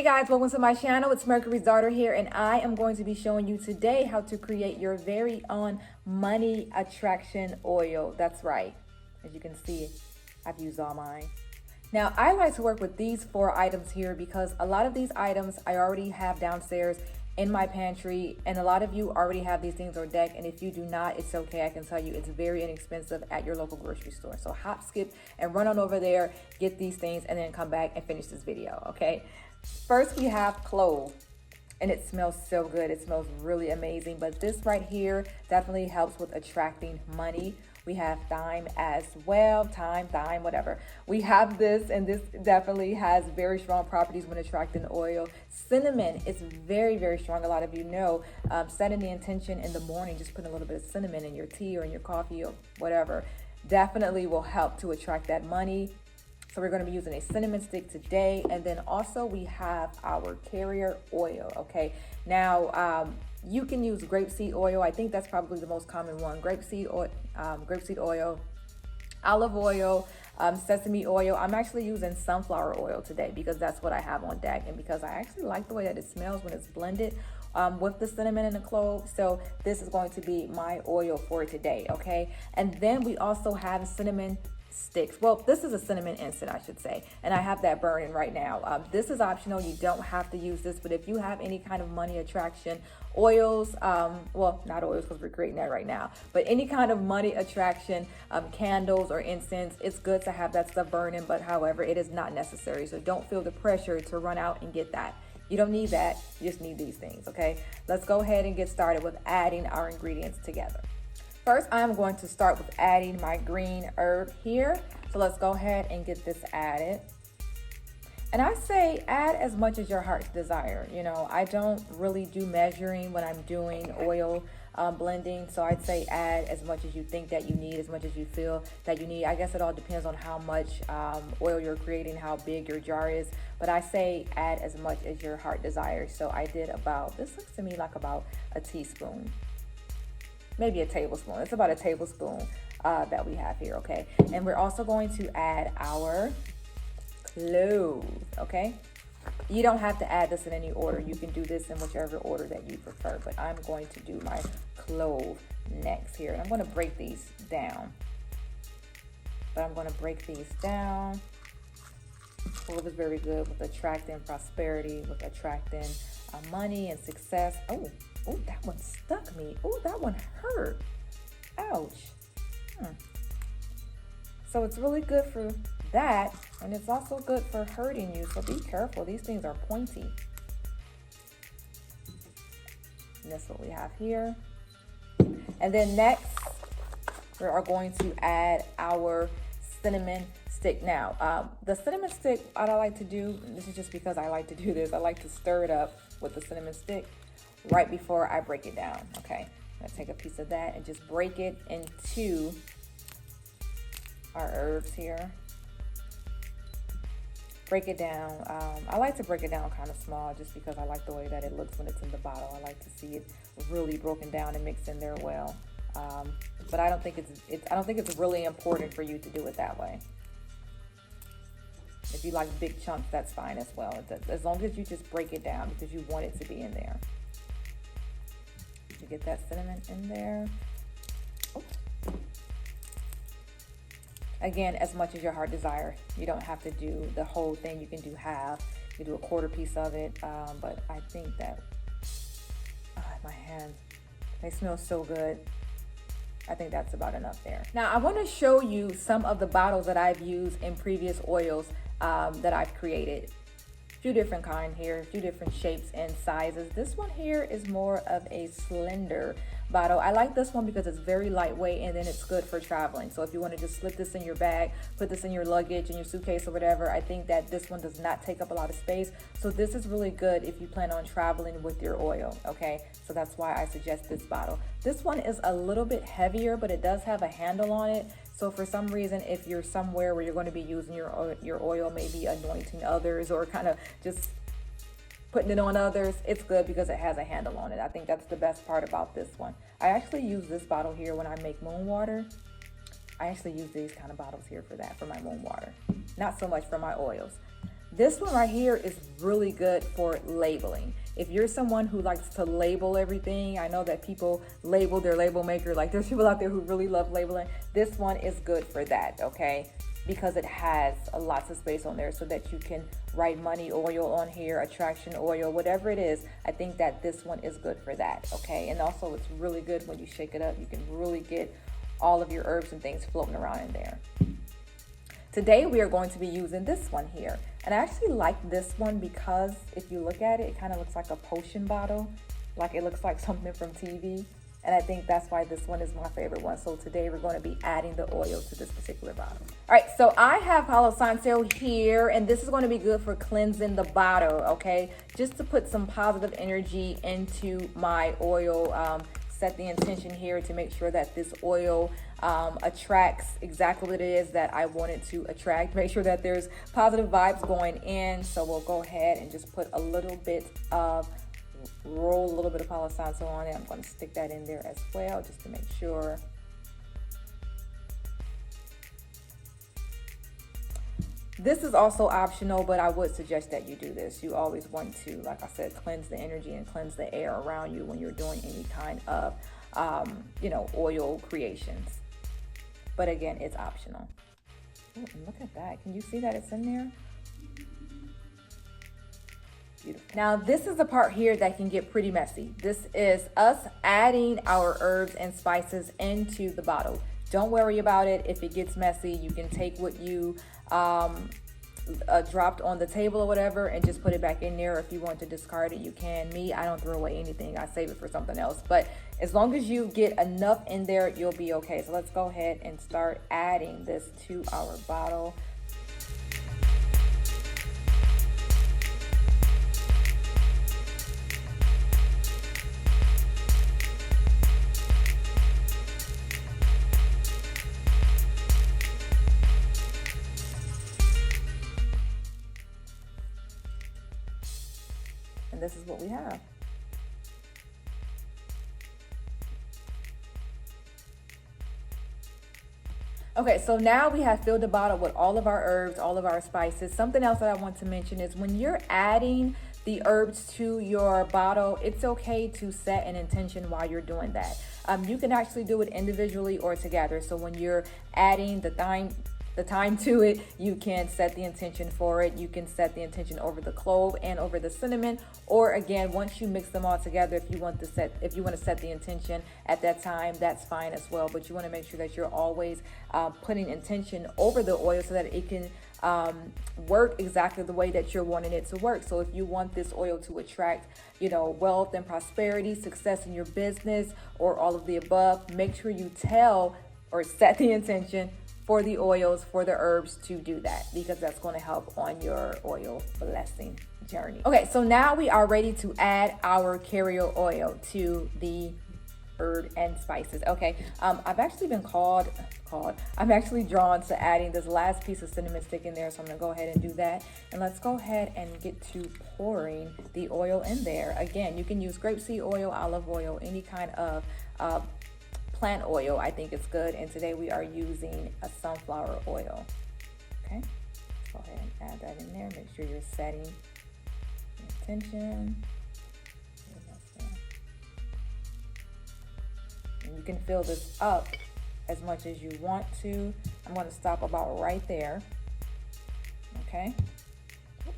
Hey guys, welcome to my channel. It's Mercury's daughter here, and I am going to be showing you today how to create your very own money attraction oil. That's right. As you can see, I've used all mine. Now, I like to work with these 4 items here because a lot of these items I already have downstairs in my pantry, and a lot of you already have these things on deck, and if you do not, it's okay. I can tell you it's very inexpensive at your local grocery store. So hop, skip, and run on over there, get these things, and then come back and finish this video, okay? First, we have Clove, and it smells so good. It smells really amazing, but this right here definitely helps with attracting money. We have Thyme as well, Thyme, whatever. We have this, and this definitely has very strong properties when attracting oil. Cinnamon is very, very strong. A lot of you know, setting the intention in the morning, just putting a little bit of cinnamon in your tea or in your coffee or whatever, definitely will help to attract that money. So we're going to be using a cinnamon stick today. And then also we have our carrier oil, okay? Now, you can use grapeseed oil. I think that's probably the most common one. Grapeseed oil, olive oil, sesame oil. I'm actually using sunflower oil today because that's what I have on deck, and because I actually like the way that it smells when it's blended with the cinnamon and the clove. So this is going to be my oil for today, okay? And then we also have cinnamon sticks. Well, this is a cinnamon instant, I should say, and I have that burning right now. This is optional. You don't have to use this, but if you have any kind of money attraction oils, well, not oils because we're creating that right now, but any kind of money attraction candles or incense, it's good to have that stuff burning, but however, it is not necessary. So don't feel the pressure to run out and get that. You don't need that. You just need these things, okay? Let's go ahead and get started with adding our ingredients together. First, I'm going to start with adding my green herb here. So let's go ahead and get this added. And I say add as much as your heart's desire. You know, I don't really do measuring when I'm doing oil blending. So I'd say add as much as you think that you need, as much as you feel that you need. I guess it all depends on how much oil you're creating, how big your jar is. But I say add as much as your heart desires. So I did about, this looks to me like about a teaspoon. Maybe a tablespoon. It's about a tablespoon that we have here, okay? And we're also going to add our clove, okay? You don't have to add this in any order. You can do this in whichever order that you prefer, but I'm going to do my clove next here. And I'm going to break these down. Clove is very good with attracting prosperity, with attracting money and success. Oh, that one stuck me. Oh, that one hurt. Ouch. So it's really good for that, and it's also good for hurting you, so be careful. These things are pointy. And that's what we have here. And then next, we are going to add our cinnamon stick. Now, the cinnamon stick, what I like to do, this is just because I like to do this, I like to stir it up with the cinnamon stick right before I break it down, okay? I'm gonna take a piece of that and just break it into our herbs here. Break it down. I like to break it down kind of small just because I like the way that it looks when it's in the bottle. I like to see it really broken down and mixed in there well. But I don't think it's really important for you to do it that way. If you like big chunks, that's fine as well. As long as you just break it down because you want it to be in there. You get that cinnamon in there. Oh. Again, as much as your heart desire. You don't have to do the whole thing. You can do half. You can do a quarter piece of it. But I think that, my hands, they smell so good. I think that's about enough there. Now, I want to show you some of the bottles that I've used in previous oils that I've created. A few different kind here, a few different shapes and sizes. This one here is more of a slender bottle. I like this one because it's very lightweight, and then it's good for traveling. So if you want to just slip this in your bag, put this in your luggage, in your suitcase or whatever, I think that this one does not take up a lot of space. So this is really good if you plan on traveling with your oil, okay? So that's why I suggest this bottle. This one is a little bit heavier, but it does have a handle on it. So for some reason, if you're somewhere where you're going to be using your oil, maybe anointing others or kind of just putting it on others, it's good because it has a handle on it. I think that's the best part about this one. I actually use this bottle here when I make moon water. I actually use these kind of bottles here for that, for my moon water. Not so much for my oils. This one right here is really good for labeling. If you're someone who likes to label everything, I know that people label their label maker, like there's people out there who really love labeling. This one is good for that, okay? Because it has lots of space on there so that you can write money oil on here, attraction oil, whatever it is. I think that this one is good for that, okay? And also it's really good when you shake it up. You can really get all of your herbs and things floating around in there. Today we are going to be using this one here. And I actually like this one because if you look at it, it kind of looks like a potion bottle. Like it looks like something from TV. And I think that's why this one is my favorite one. So today we're going to be adding the oil to this particular bottle. All right, so I have Palo Santo here, and this is going to be good for cleansing the bottle, okay? Just to put some positive energy into my oil. Set the intention here to make sure that this oil attracts exactly what it is that I want it to attract. Make sure that there's positive vibes going in. So we'll go ahead and just put a little bit of, roll a little bit of Palo Santo on it. I'm going to stick that in there as well just to make sure. This is also optional, but I would suggest that you do this. You always want to, like I said, cleanse the energy and cleanse the air around you when you're doing any kind of, oil creations. But again, it's optional. Ooh, look at that. Can you see that it's in there? Beautiful. Now, this is the part here that can get pretty messy. This is us adding our herbs and spices into the bottle. Don't worry about it. If it gets messy, you can take what you dropped on the table or whatever and just put it back in there. If you want to discard it, you can. Me, I don't throw away anything. I save it for something else. But as long as you get enough in there, you'll be okay. So let's go ahead and start adding this to our bottle. And this is what we have. Okay, so now we have filled the bottle with all of our herbs, all of our spices. Something else that I want to mention is when you're adding the herbs to your bottle, it's okay to set an intention while you're doing that. You can actually do it individually or together. So when you're adding the thyme to it, you can set the intention for it. You can set the intention over the clove and over the cinnamon, or again, once you mix them all together, if you want to set the intention at that time, that's fine as well. But you want to make sure that you're always putting intention over the oil so that it can work exactly the way that you're wanting it to work. So if you want this oil to attract, wealth and prosperity, success in your business, or all of the above, make sure you tell or set the intention for the oils, for the herbs to do that, because that's going to help on your oil blessing journey. Okay, so now we are ready to add our carrier oil to the herb and spices. Okay, I've actually been I'm actually drawn to adding this last piece of cinnamon stick in there, so I'm gonna go ahead and do that. And let's go ahead and get to pouring the oil in there. Again, you can use grapeseed oil, olive oil, any kind of plant oil. I think it's good. And today we are using a sunflower oil. Okay, go ahead and add that in there. Make sure you're setting the intention. And you can fill this up as much as you want to. I'm going to stop about right there. Okay. Oops.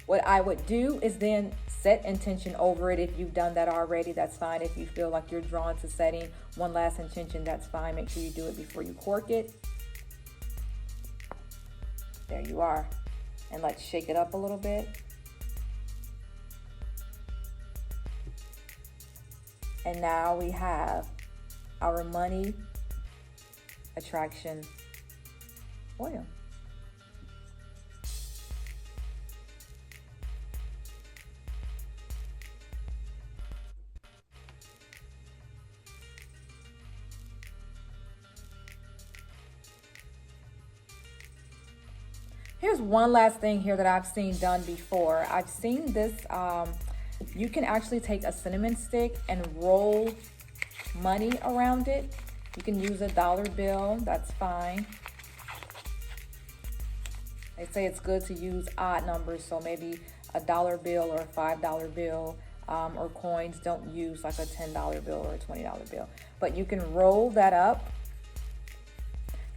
What I would do is then set intention over it. If you've done that already, that's fine. If you feel like you're drawn to setting one last intention, that's fine. Make sure you do it before you cork it. There you are. And let's shake it up a little bit. And now we have our money attraction oil. Here's one last thing here that I've seen done before. I've seen this, you can actually take a cinnamon stick and roll money around it. You can use a dollar bill, that's fine. They say it's good to use odd numbers, so maybe a dollar bill or a $5 bill, or coins. Don't use like a $10 bill or a $20 bill. But you can roll that up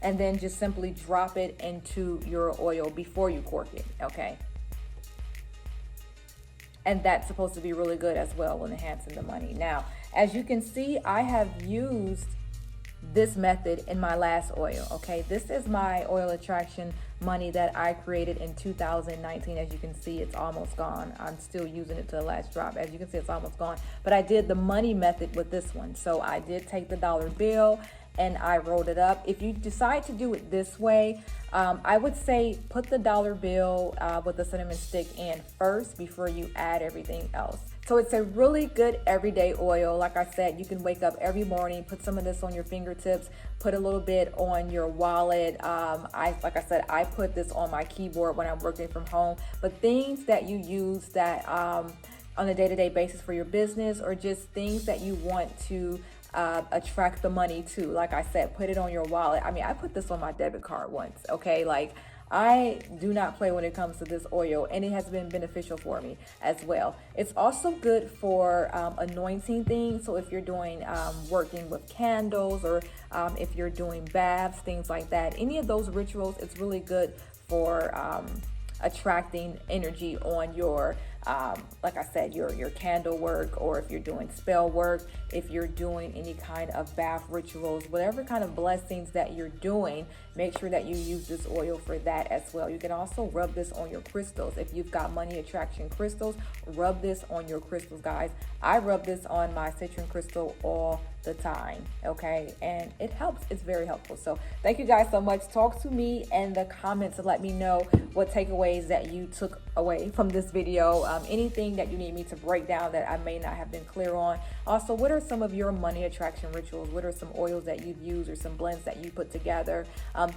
and then just simply drop it into your oil before you cork it, okay? And that's supposed to be really good as well when enhancing the money. Now, as you can see, I have used this method in my last oil, okay? This is my oil attraction money that I created in 2019. As you can see, it's almost gone. I'm still using it to the last drop. As you can see, it's almost gone. But I did the money method with this one. So I did take the dollar bill and I rolled it up. If you decide to do it this way, I would say put the dollar bill with the cinnamon stick in first before you add everything else. So it's a really good everyday oil. Like I said, you can wake up every morning, put some of this on your fingertips, put a little bit on your wallet. Like I said, I put this on my keyboard when I'm working from home. But things that you use that on a day-to-day basis for your business, or just things that you want to attract the money to. Like I said, put it on your wallet. I mean, I put this on my debit card once, okay? Like, I do not play when it comes to this oil, and it has been beneficial for me as well. It's also good for anointing things. So if you're doing working with candles, or if you're doing baths, things like that, any of those rituals, it's really good for attracting energy on your like I said, your candle work, or if you're doing spell work, if you're doing any kind of bath rituals, whatever kind of blessings that you're doing, make sure that you use this oil for that as well. You can also rub this on your crystals. If you've got money attraction crystals, rub this on your crystals, guys. I rub this on my citron crystal all the time, okay? And it helps. It's very helpful. So thank you guys so much. Talk to me in the comments to let me know what takeaways that you took away from this video. Anything that you need me to break down that I may not have been clear on. Also, what are some of your money attraction rituals? What are some oils that you've used, or some blends that you put together?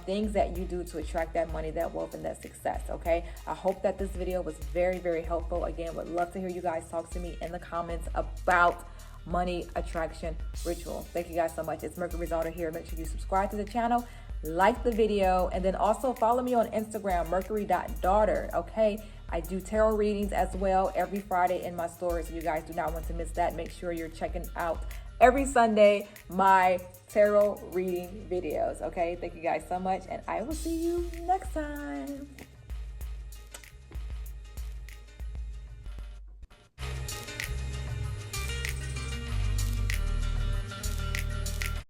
Things that you do to attract that money, that wealth, and that success, okay? I hope that this video was very, very helpful. Again, would love to hear you guys talk to me in the comments about money attraction ritual. Thank you guys so much. It's Mercury's Daughter here. Make sure you subscribe to the channel, like the video, and then also follow me on Instagram, mercury.daughter, okay? I do tarot readings as well every Friday in my story, so you guys do not want to miss that. Make sure you're checking out every Sunday my tarot reading videos, okay? Thank you guys so much, and I will see you next time.